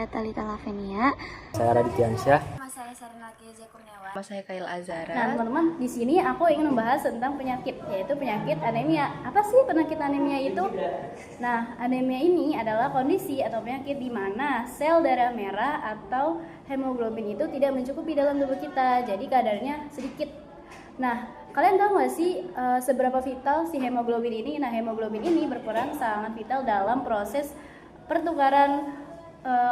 Talita Lavenia. Saya Radityansyah. Nama saya Sarina Keza Kurniawan. Nama saya Kail Azara. Nah teman-teman, di sini aku ingin membahas tentang penyakit, yaitu penyakit anemia. Apa sih penyakit anemia itu? Nah, anemia ini adalah kondisi atau penyakit di mana sel darah merah atau hemoglobin itu tidak mencukupi dalam tubuh kita, jadi kadarnya sedikit. Nah, kalian tahu nggak sih seberapa vital si hemoglobin ini? Nah, hemoglobin ini berperan sangat vital dalam proses pertukaran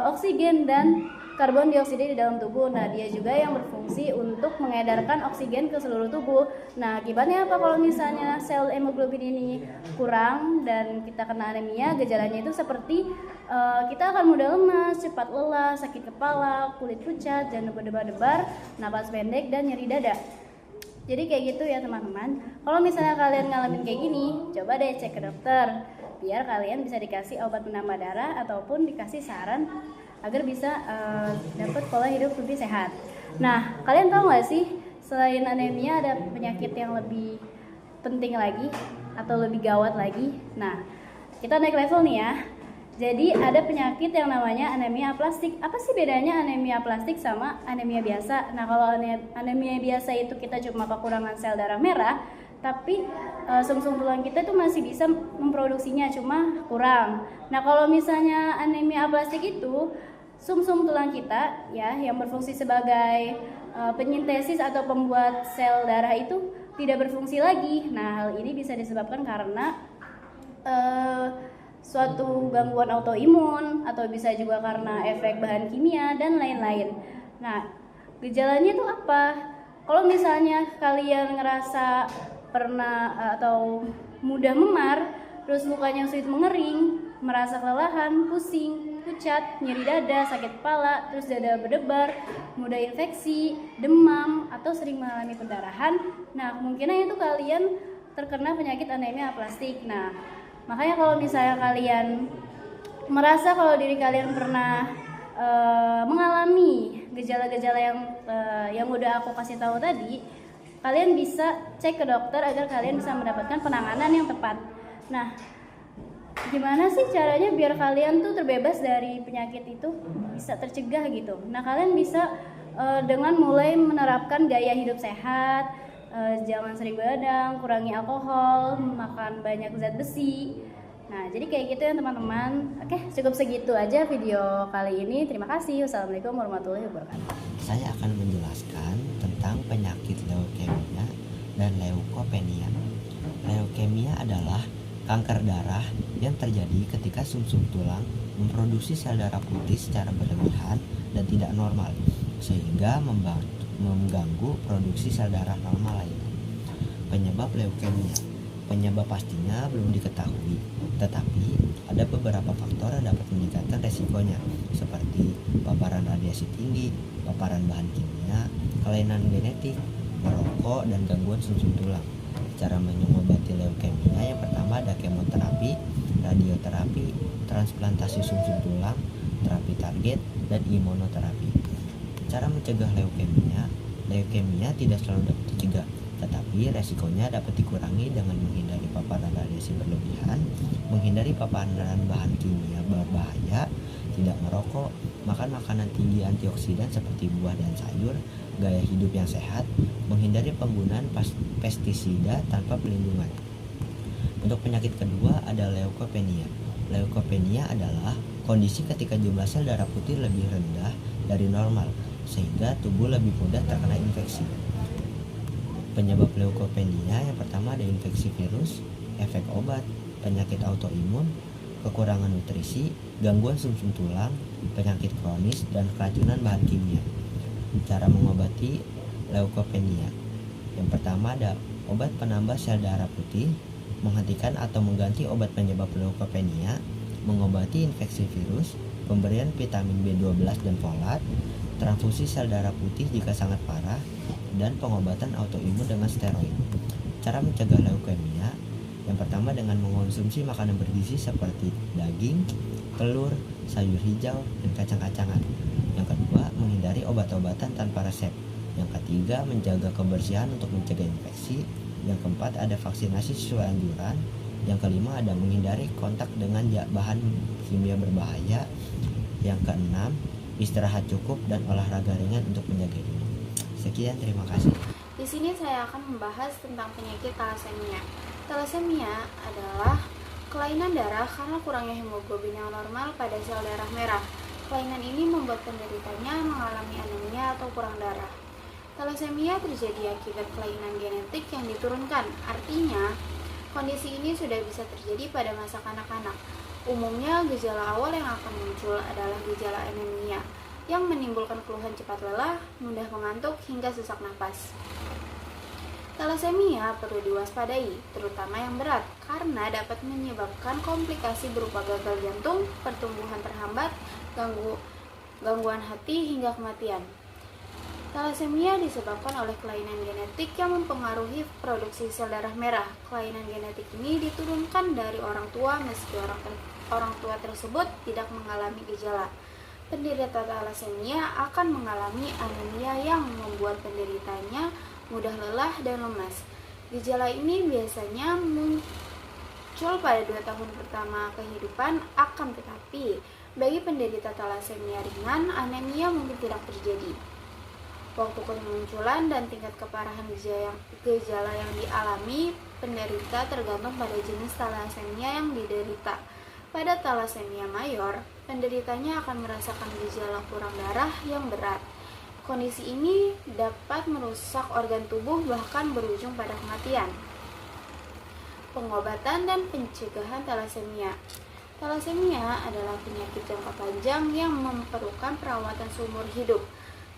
oksigen dan karbon dioksida di dalam tubuh. Nah, dia juga yang berfungsi untuk mengedarkan oksigen ke seluruh tubuh. Nah, akibatnya apa kalau misalnya sel hemoglobin ini kurang dan kita kena anemia? Gejalanya itu seperti kita akan mudah lemas, cepat lelah, sakit kepala, kulit pucat, jantung berdebar-debar, napas pendek, dan nyeri dada. Jadi kayak gitu ya teman-teman. Kalau misalnya kalian ngalamin kayak gini, coba deh cek ke dokter biar kalian bisa dikasih obat penambah darah ataupun dikasih saran agar bisa dapat pola hidup lebih sehat. Nah, kalian tahu nggak sih selain anemia ada penyakit yang lebih penting lagi atau lebih gawat lagi? Nah, kita naik level nih ya. Jadi ada penyakit yang namanya anemia aplastik. Apa sih bedanya anemia aplastik sama anemia biasa? Nah, kalau anemia biasa itu kita cuma kekurangan sel darah merah, tapi sumsum tulang kita itu masih bisa memproduksinya, cuma kurang. Nah, kalau misalnya anemia aplastik itu sumsum tulang kita ya yang berfungsi sebagai penyintesis atau pembuat sel darah itu tidak berfungsi lagi. Nah, hal ini bisa disebabkan karena suatu gangguan autoimun atau bisa juga karena efek bahan kimia dan lain-lain. Nah, gejalanya itu apa? Kalau misalnya kalian ngerasa pernah atau mudah memar, terus mukanya sulit mengering, merasa kelelahan, pusing, pucat, nyeri dada, sakit kepala, terus dada berdebar, mudah infeksi, demam, atau sering mengalami pendarahan, nah kemungkinan itu kalian terkena penyakit anemia aplastik. Nah, makanya kalau misalnya kalian merasa kalau diri kalian pernah mengalami gejala-gejala yang udah aku kasih tahu tadi, kalian bisa cek ke dokter agar kalian bisa mendapatkan penanganan yang tepat. Nah, gimana sih caranya biar kalian tuh terbebas dari penyakit itu, bisa tercegah gitu? Nah, kalian bisa dengan mulai menerapkan gaya hidup sehat, jangan sering begadang, kurangi alkohol, makan banyak zat besi. Nah, jadi kayak gitu ya teman-teman. Oke, cukup segitu aja video kali ini. Terima kasih. Wassalamualaikum warahmatullahi wabarakatuh. Saya akan menjelaskan tentang penyakit leukemia dan leukopenia. Leukemia adalah kanker darah yang terjadi ketika sumsum tulang memproduksi sel darah putih secara berlebihan dan tidak normal, sehingga mengganggu produksi sel darah normal lainnya. Penyebab leukemia. Penyebab pastinya belum diketahui, tetapi ada beberapa faktor yang dapat meningkatkan resikonya, seperti paparan radiasi tinggi, paparan bahan kimia, kelainan genetik, merokok, dan gangguan sumsum tulang. Cara mengobati leukemia yang pertama ada kemoterapi, radioterapi, transplantasi sumsum tulang, terapi target, dan imunoterapi. Cara mencegah leukemia. Leukemia tidak selalu dapat dicegah, tetapi resikonya dapat dikurangi dengan menghindari paparan radiasi berlebihan, menghindari paparan bahan kimia berbahaya, tidak merokok, makan makanan tinggi antioksidan seperti buah dan sayur, gaya hidup yang sehat, menghindari penggunaan pestisida tanpa pelindungan. Untuk penyakit kedua ada leukopenia. Leukopenia adalah kondisi ketika jumlah sel darah putih lebih rendah dari normal, sehingga tubuh lebih mudah terkena infeksi. Penyebab leukopenia yang pertama ada infeksi virus, efek obat, penyakit autoimun, kekurangan nutrisi, gangguan sumsum tulang, penyakit kronis, dan keracunan bahan kimia. Cara mengobati leukopenia. Yang pertama ada obat penambah sel darah putih, menghentikan atau mengganti obat penyebab leukopenia, mengobati infeksi virus, pemberian vitamin B12 dan folat, transfusi sel darah putih jika sangat parah, dan pengobatan autoimun dengan steroid. Cara mencegah leukemia, yang pertama dengan mengonsumsi makanan bergizi seperti daging, telur, sayur hijau, dan kacang-kacangan. Yang kedua, menghindari obat-obatan tanpa resep. Yang ketiga, menjaga kebersihan untuk mencegah infeksi. Yang keempat, ada vaksinasi sesuai anjuran. Yang kelima, ada menghindari kontak dengan bahan kimia berbahaya. Yang keenam, istirahat cukup dan olahraga ringan untuk menjaga imun. Sekian, terima kasih. Di sini saya akan membahas tentang penyakit thalassemia. Thalassemia adalah kelainan darah karena kurangnya hemoglobin yang normal pada sel darah merah. Kelainan ini membuat penderitanya mengalami anemia atau kurang darah. Thalassemia terjadi akibat kelainan genetik yang diturunkan. Artinya, kondisi ini sudah bisa terjadi pada masa kanak-kanak. Umumnya, gejala awal yang akan muncul adalah gejala anemia, yang menimbulkan keluhan cepat lelah, mudah mengantuk, hingga sesak napas. Thalassemia perlu diwaspadai, terutama yang berat, karena dapat menyebabkan komplikasi berupa gagal jantung, pertumbuhan terhambat, gangguan hati, hingga kematian. Thalassemia disebabkan oleh kelainan genetik yang mempengaruhi produksi sel darah merah. Kelainan genetik ini diturunkan dari orang tua meski orang tua tersebut tidak mengalami gejala. Penderita thalassemia akan mengalami anemia yang membuat penderitanya mudah lelah dan lemas. Gejala ini biasanya muncul pada 2 tahun pertama kehidupan, akan tetapi bagi penderita thalassemia ringan, anemia mungkin tidak terjadi. Waktu kemunculan dan tingkat keparahan gejala yang dialami penderita tergantung pada jenis thalassemia yang diderita. Pada thalassemia mayor, penderitanya akan merasakan gejala kurang darah yang berat. Kondisi ini dapat merusak organ tubuh bahkan berujung pada kematian. Pengobatan dan pencegahan thalassemia. Thalassemia adalah penyakit jangka panjang yang memerlukan perawatan seumur hidup.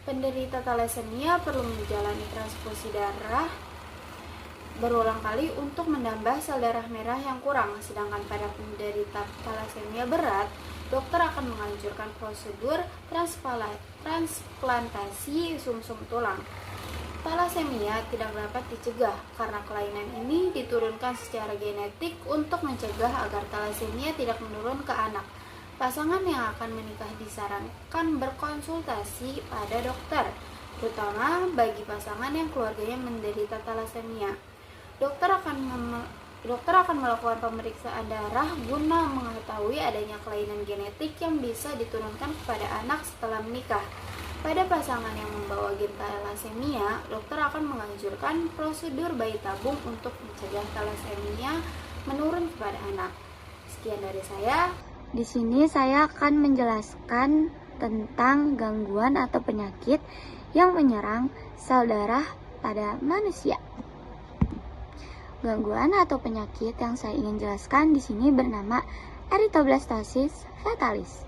Penderita thalassemia perlu menjalani transfusi darah berulang kali untuk menambah sel darah merah yang kurang. Sedangkan pada penderita thalassemia berat, dokter akan menganjurkan prosedur transplantasi sumsum tulang. Thalassemia tidak dapat dicegah karena kelainan ini diturunkan secara genetik. Untuk mencegah agar thalassemia tidak menurun ke anak, pasangan yang akan menikah disarankan berkonsultasi pada dokter, terutama bagi pasangan yang keluarganya menderita thalassemia. Dokter akan melakukan pemeriksaan darah guna mengetahui adanya kelainan genetik yang bisa diturunkan kepada anak setelah menikah. Pada pasangan yang membawa gen thalassemia, dokter akan menganjurkan prosedur bayi tabung untuk mencegah thalassemia menurun kepada anak. Sekian dari saya. Di sini saya akan menjelaskan tentang gangguan atau penyakit yang menyerang sel darah pada manusia. Gangguan atau penyakit yang saya ingin jelaskan di sini bernama erythoblastosis fetalis.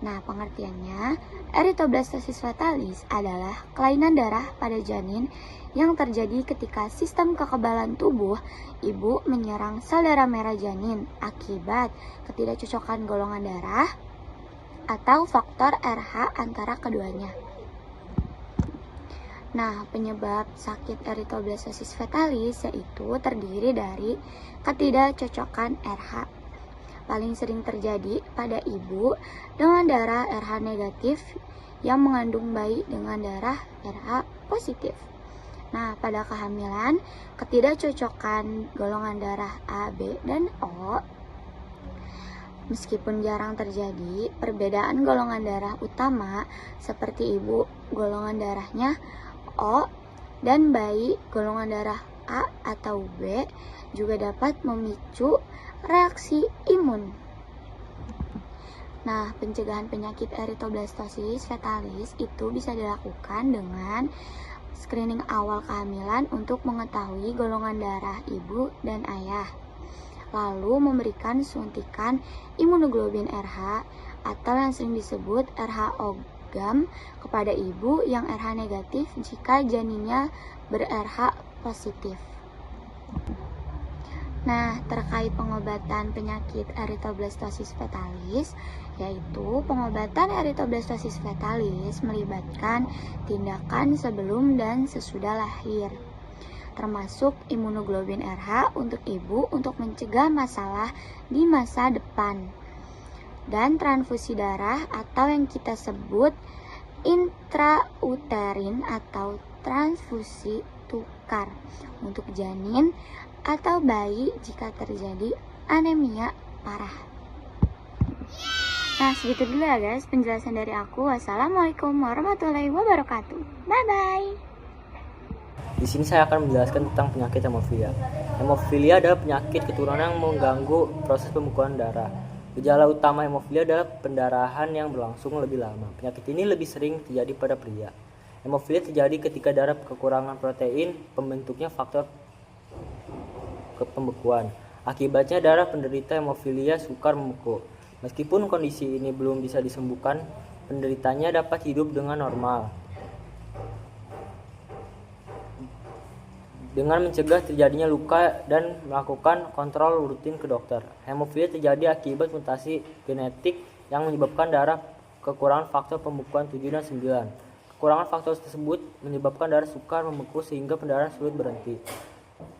Nah, pengertiannya, erythoblastosis fetalis adalah kelainan darah pada janin yang terjadi ketika sistem kekebalan tubuh ibu menyerang sel darah merah janin akibat ketidakcocokan golongan darah atau faktor RH antara keduanya. Nah, penyebab sakit erythoblastosis fetalis yaitu terdiri dari ketidakcocokan RH. Paling sering terjadi pada ibu dengan darah RH negatif yang mengandung bayi dengan darah RH positif. Nah, pada kehamilan, ketidakcocokan golongan darah A, B, dan O meskipun jarang terjadi, perbedaan golongan darah utama seperti ibu golongan darahnya O dan bayi golongan darah A atau B juga dapat memicu reaksi imun. Nah, pencegahan penyakit erythoblastosis fetalis itu bisa dilakukan dengan screening awal kehamilan untuk mengetahui golongan darah ibu dan ayah. Lalu memberikan suntikan imunoglobulin RH atau yang sering disebut RH-OGAM kepada ibu yang RH negatif jika janinnya ber-RH positif. Nah, terkait pengobatan penyakit erythoblastosis fetalis, yaitu pengobatan erythoblastosis fetalis melibatkan tindakan sebelum dan sesudah lahir, termasuk imunoglobulin RH untuk ibu untuk mencegah masalah di masa depan, dan transfusi darah atau yang kita sebut intrauterin atau transfusi tukar untuk janin atau bayi jika terjadi anemia parah. Nah, segitu dulu ya guys penjelasan dari aku. Wassalamualaikum warahmatullahi wabarakatuh. Bye-bye. Di sini saya akan menjelaskan tentang penyakit hemofilia. Hemofilia adalah penyakit keturunan yang mengganggu proses pembekuan darah. Gejala utama hemofilia adalah pendarahan yang berlangsung lebih lama. Penyakit ini lebih sering terjadi pada pria. Hemofilia terjadi ketika darah kekurangan protein, pembentuknya faktor pembekuan. Akibatnya darah penderita hemofilia sukar membeku. Meskipun kondisi ini belum bisa disembuhkan, penderitanya dapat hidup dengan normal. Dengan mencegah terjadinya luka dan melakukan kontrol rutin ke dokter. Hemofilia terjadi akibat mutasi genetik yang menyebabkan darah kekurangan faktor pembekuan 7 dan 9. Kekurangan faktor tersebut menyebabkan darah sukar membeku sehingga pendarahan sulit berhenti.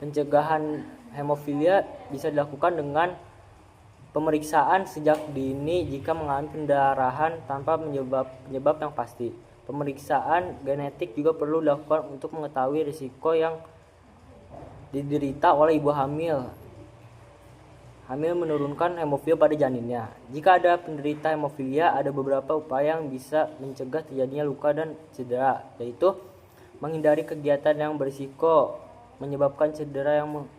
Pencegahan hemofilia bisa dilakukan dengan pemeriksaan sejak dini jika mengalami pendarahan tanpa penyebab yang pasti. Pemeriksaan genetik juga perlu dilakukan untuk mengetahui risiko yang diderita oleh ibu hamil menurunkan hemofilia pada janinnya. Jika ada penderita hemofilia, ada beberapa upaya yang bisa mencegah terjadinya luka dan cedera, yaitu menghindari kegiatan yang berisiko menyebabkan cedera yang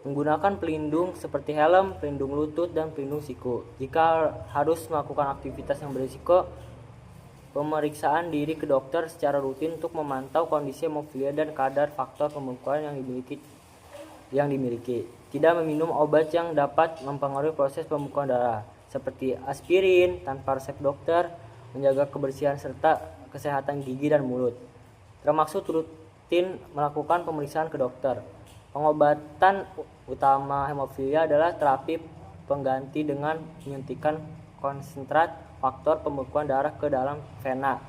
menggunakan pelindung seperti helm, pelindung lutut, dan pelindung siku. Jika harus melakukan aktivitas yang berisiko, pemeriksaan diri ke dokter secara rutin untuk memantau kondisi hemofilia dan kadar faktor pembekuan yang dimiliki. Tidak meminum obat yang dapat mempengaruhi proses pembekuan darah, seperti aspirin tanpa resep dokter, menjaga kebersihan serta kesehatan gigi dan mulut. Termasuk rutin melakukan pemeriksaan ke dokter. Pengobatan utama hemofilia adalah terapi pengganti dengan menyuntikkan konsentrat faktor pembekuan darah ke dalam vena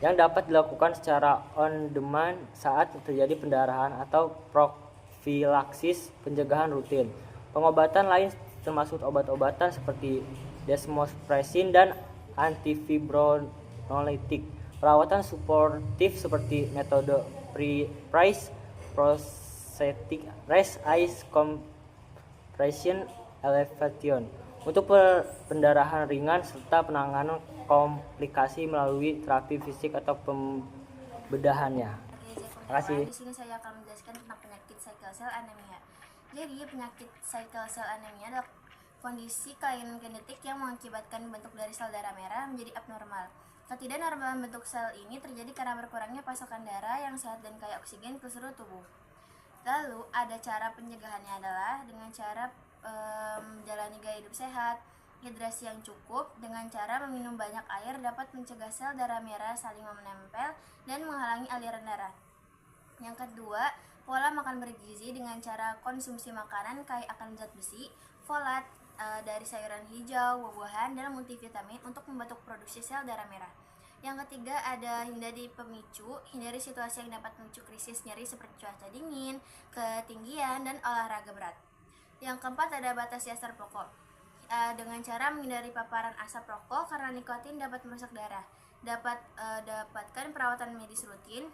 yang dapat dilakukan secara on demand saat terjadi pendarahan atau profilaksis pencegahan rutin. Pengobatan lain termasuk obat-obatan seperti desmopressin dan antifibrinolytik. Perawatan suportif seperti metode Price prosthetic rest ice compression elevation untuk pendarahan ringan serta penanganan komplikasi melalui terapi fisik atau pembedahannya. Terima kasih. Di sini saya akan menjelaskan tentang penyakit sickle cell anemia. Jadi penyakit sickle cell anemia adalah kondisi kelainan genetik yang mengakibatkan bentuk dari sel darah merah menjadi abnormal. Ketidaknormalan bentuk sel ini terjadi karena berkurangnya pasokan darah yang sehat dan kaya oksigen ke seluruh tubuh. Lalu ada cara pencegahannya adalah dengan cara menjalani gaya hidup sehat, hidrasi yang cukup dengan cara meminum banyak air dapat mencegah sel darah merah saling menempel dan menghalangi aliran darah. Yang kedua, pola makan bergizi dengan cara konsumsi makanan kaya akan zat besi, folat dari sayuran hijau, buah-buahan, dan multivitamin untuk membentuk produksi sel darah merah. Yang ketiga ada hindari pemicu, hindari situasi yang dapat memicu krisis nyeri seperti cuaca dingin, ketinggian, dan olahraga berat. Yang keempat ada batasi asap rokok. Dengan cara menghindari paparan asap rokok karena nikotin dapat merusak darah. Dapatkan perawatan medis rutin,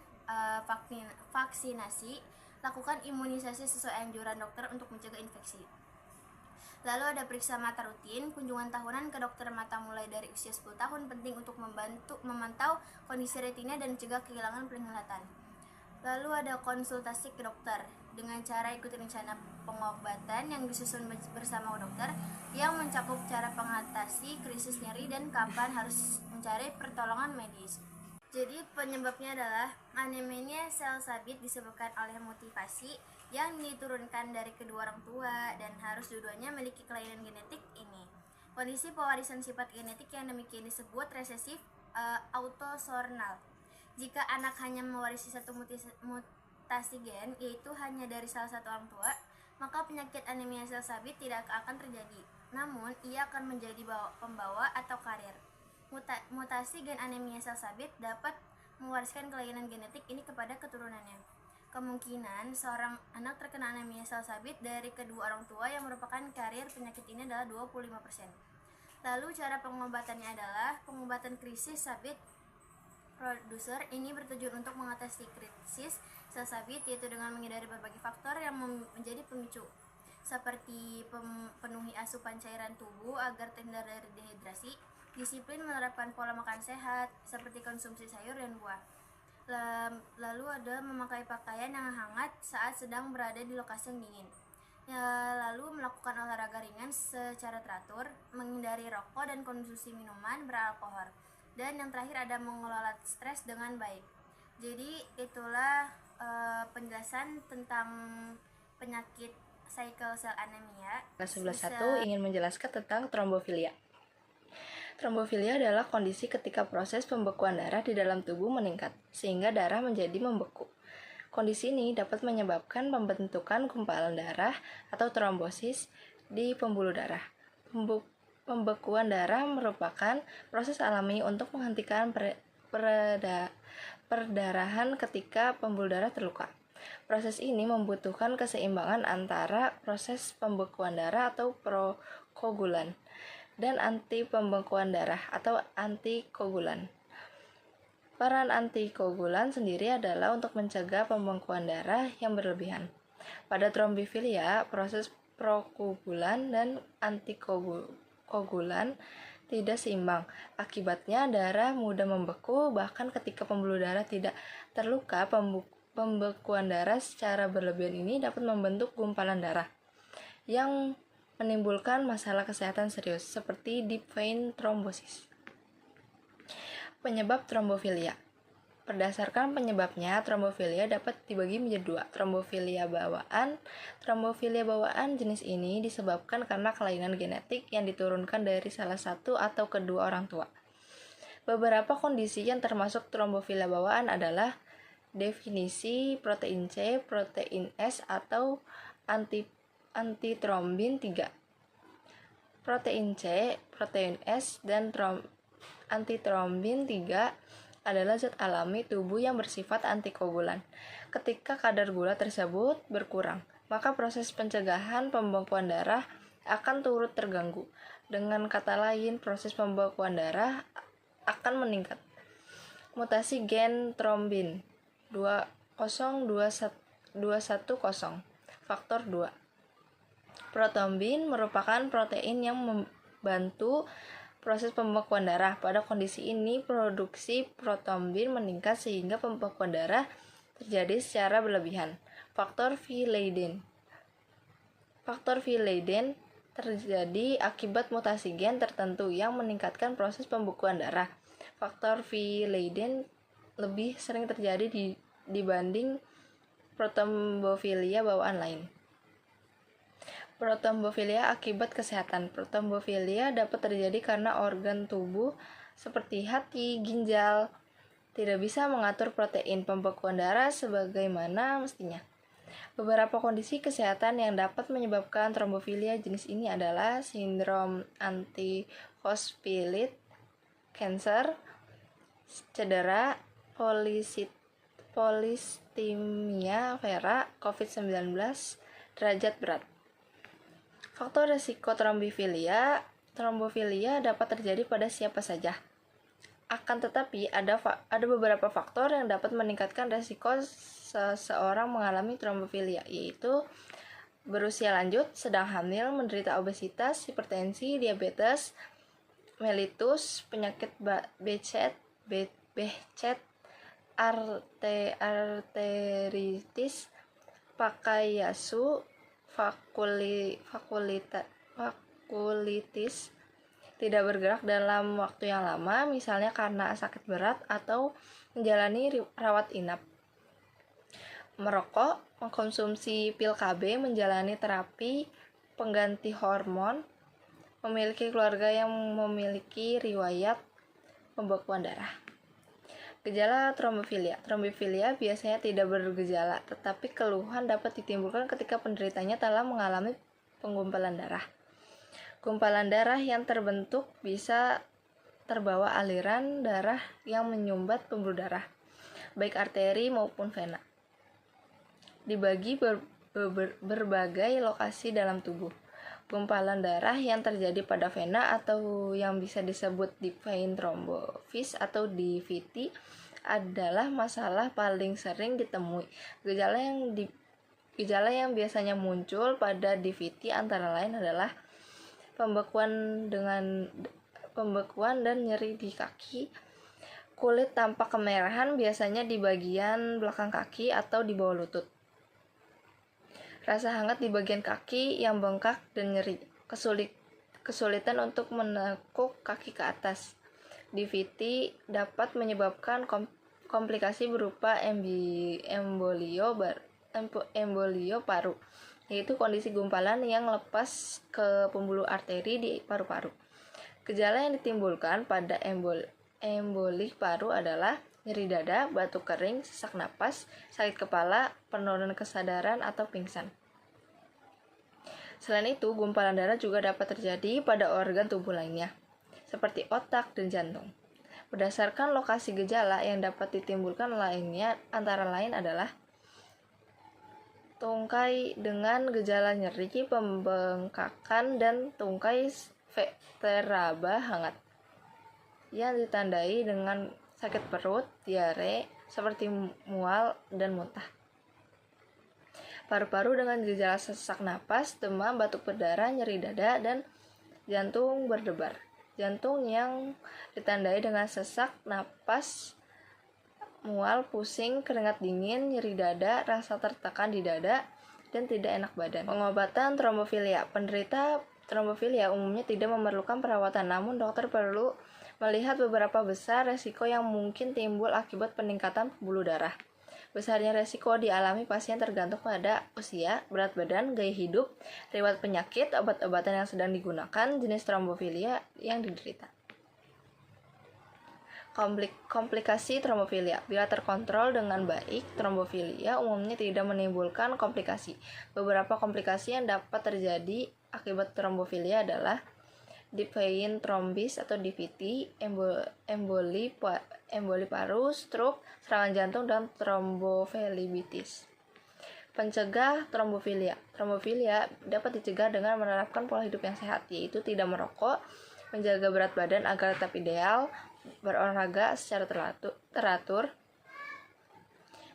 vaksinasi, lakukan imunisasi sesuai anjuran dokter untuk mencegah infeksi. Lalu ada periksa mata rutin, kunjungan tahunan ke dokter mata mulai dari usia 10 tahun penting untuk memantau kondisi retina dan mencegah kehilangan penglihatan. Lalu ada konsultasi ke dokter dengan cara ikuti rencana pengobatan yang disusun bersama dokter yang mencakup cara mengatasi krisis nyeri dan kapan harus mencari pertolongan medis. Jadi penyebabnya adalah anemia sel sabit disebabkan oleh motivasi yang diturunkan dari kedua orang tua dan harus dua-duanya memiliki kelainan genetik ini. Kondisi pewarisan sifat genetik yang demikian disebut resesif autosomal. Jika anak hanya mewarisi satu mutasi gen, yaitu hanya dari salah satu orang tua, maka penyakit anemia sel sabit tidak akan terjadi. Namun, ia akan menjadi pembawa atau karier. Mutasi gen anemia sel sabit dapat mewariskan kelainan genetik ini kepada keturunannya. Kemungkinan seorang anak terkena anemia sel sabit dari kedua orang tua yang merupakan karier penyakit ini adalah 25%. Lalu cara pengobatannya adalah pengobatan krisis sabit produser ini bertujuan untuk mengatasi krisis sel sabit, yaitu dengan menghindari berbagai faktor yang menjadi pemicu. seperti penuhi asupan cairan tubuh agar terhindar dari dehidrasi, disiplin menerapkan pola makan sehat seperti konsumsi sayur dan buah. Lalu ada memakai pakaian yang hangat saat sedang berada di lokasi yang dingin. Lalu melakukan olahraga ringan secara teratur, menghindari rokok dan konsumsi minuman beralkohol. Dan yang terakhir ada mengelola stres dengan baik. Jadi itulah penjelasan tentang penyakit sickle cell anemia. Kelas 11.1 ingin menjelaskan tentang trombofilia. Trombofilia adalah kondisi ketika proses pembekuan darah di dalam tubuh meningkat, sehingga darah menjadi membeku. Kondisi ini dapat menyebabkan pembentukan gumpalan darah atau trombosis di pembuluh darah. Pembekuan darah merupakan proses alami untuk menghentikan perdarahan ketika pembuluh darah terluka. Proses ini membutuhkan keseimbangan antara proses pembekuan darah atau prokoagulan dan anti pembekuan darah atau antikoagulan. Peran antikoagulan sendiri adalah untuk mencegah pembekuan darah yang berlebihan. Pada trombofilia, proses prokoagulan dan antikoagulan tidak seimbang. Akibatnya darah mudah membeku, bahkan ketika pembuluh darah tidak terluka, pembekuan darah secara berlebihan ini dapat membentuk gumpalan darah yang menimbulkan masalah kesehatan serius seperti deep vein thrombosis. Penyebab trombofilia. Berdasarkan penyebabnya, trombofilia dapat dibagi menjadi dua, trombofilia bawaan. Trombofilia bawaan jenis ini disebabkan karena kelainan genetik yang diturunkan dari salah satu atau kedua orang tua. Beberapa kondisi yang termasuk trombofilia bawaan adalah definisi protein C, protein S, atau antitrombin 3. Protein C, protein S, dan antitrombin 3 adalah zat alami tubuh yang bersifat antikoagulan. Ketika kadar gula tersebut berkurang, maka proses pencegahan pembekuan darah akan turut terganggu. Dengan kata lain, proses pembekuan darah akan meningkat. Mutasi gen trombin 20210 faktor 2. Protrombin merupakan protein yang membantu proses pembekuan darah. Pada kondisi ini, produksi protrombin meningkat sehingga pembekuan darah terjadi secara berlebihan. Faktor V Leiden. Faktor V Leiden terjadi akibat mutasi gen tertentu yang meningkatkan proses pembekuan darah. Faktor V Leiden lebih sering terjadi dibanding protrombofilia bawaan lain. Protrombofilia akibat kesehatan. Protrombofilia dapat terjadi karena organ tubuh seperti hati, ginjal tidak bisa mengatur protein pembekuan darah sebagaimana mestinya. Beberapa kondisi kesehatan yang dapat menyebabkan trombofilia jenis ini adalah sindrom antiphospholipid, kanker, cedera, polistemia vera, COVID-19, derajat berat. Faktor resiko trombofilia dapat terjadi pada siapa saja. Akan tetapi ada beberapa faktor yang dapat meningkatkan resiko seseorang mengalami trombofilia, yaitu berusia lanjut, sedang hamil, menderita obesitas, hipertensi, diabetes, mellitus, penyakit becet, arteritis, Takayasu, vakulitis, tidak bergerak dalam waktu yang lama, misalnya karena sakit berat atau menjalani rawat inap. Merokok, mengkonsumsi pil KB, menjalani terapi pengganti hormon, memiliki keluarga yang memiliki riwayat pembekuan darah. Gejala trombofilia. Trombofilia biasanya tidak bergejala, tetapi keluhan dapat ditimbulkan ketika penderitanya telah mengalami penggumpalan darah. Gumpalan darah yang terbentuk bisa terbawa aliran darah yang menyumbat pembuluh darah, baik arteri maupun vena. Dibagi berbagai lokasi dalam tubuh. Gumpalan darah yang terjadi pada vena atau yang bisa disebut deep vein thrombosis atau DVT adalah masalah paling sering ditemui. Gejala yang Gejala yang biasanya muncul pada DVT antara lain adalah pembekuan dan nyeri di kaki. Kulit tampak kemerahan biasanya di bagian belakang kaki atau di bawah lutut. Rasa hangat di bagian kaki yang bengkak dan nyeri. Kesulitan untuk menekuk kaki ke atas. DVT dapat menyebabkan komplikasi berupa embolio paru, yaitu kondisi gumpalan yang lepas ke pembuluh arteri di paru-paru. Gejala yang ditimbulkan pada emboli paru adalah nyeri dada, batuk kering, sesak napas, sakit kepala, penurunan kesadaran, atau pingsan. Selain itu, gumpalan darah juga dapat terjadi pada organ tubuh lainnya, seperti otak dan jantung. Berdasarkan lokasi gejala yang dapat ditimbulkan lainnya antara lain adalah tungkai dengan gejala nyeri, pembengkakan, dan tungkai vertebra hangat yang ditandai dengan sakit perut, diare, seperti mual dan muntah. Paru-paru dengan gejala sesak napas, demam, batuk berdarah, nyeri dada, dan jantung berdebar. Jantung yang ditandai dengan sesak napas, mual, pusing, keringat dingin, nyeri dada, rasa tertekan di dada, dan tidak enak badan. Pengobatan trombofilia. Penderita trombofilia umumnya tidak memerlukan perawatan, namun dokter perlu melihat beberapa besar resiko yang mungkin timbul akibat peningkatan pembuluh darah. Besarnya resiko dialami pasien tergantung pada usia, berat badan, gaya hidup, riwayat penyakit, obat-obatan yang sedang digunakan, jenis trombofilia yang diderita. Komplikasi trombofilia. Bila terkontrol dengan baik, trombofilia umumnya tidak menimbulkan komplikasi. Beberapa komplikasi yang dapat terjadi akibat trombofilia adalah deep vein thrombus atau DVT, emboli paru, stroke, serangan jantung, dan tromboflebitis. Pencegah trombofilia. Trombofilia dapat dicegah dengan menerapkan pola hidup yang sehat, yaitu tidak merokok, menjaga berat badan agar tetap ideal, berolahraga secara teratur,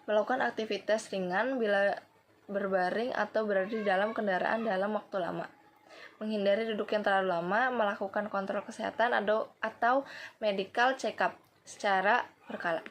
melakukan aktivitas ringan bila berbaring atau berada di dalam kendaraan dalam waktu lama, menghindari duduk yang terlalu lama, melakukan kontrol kesehatan atau medical check-up secara berkala.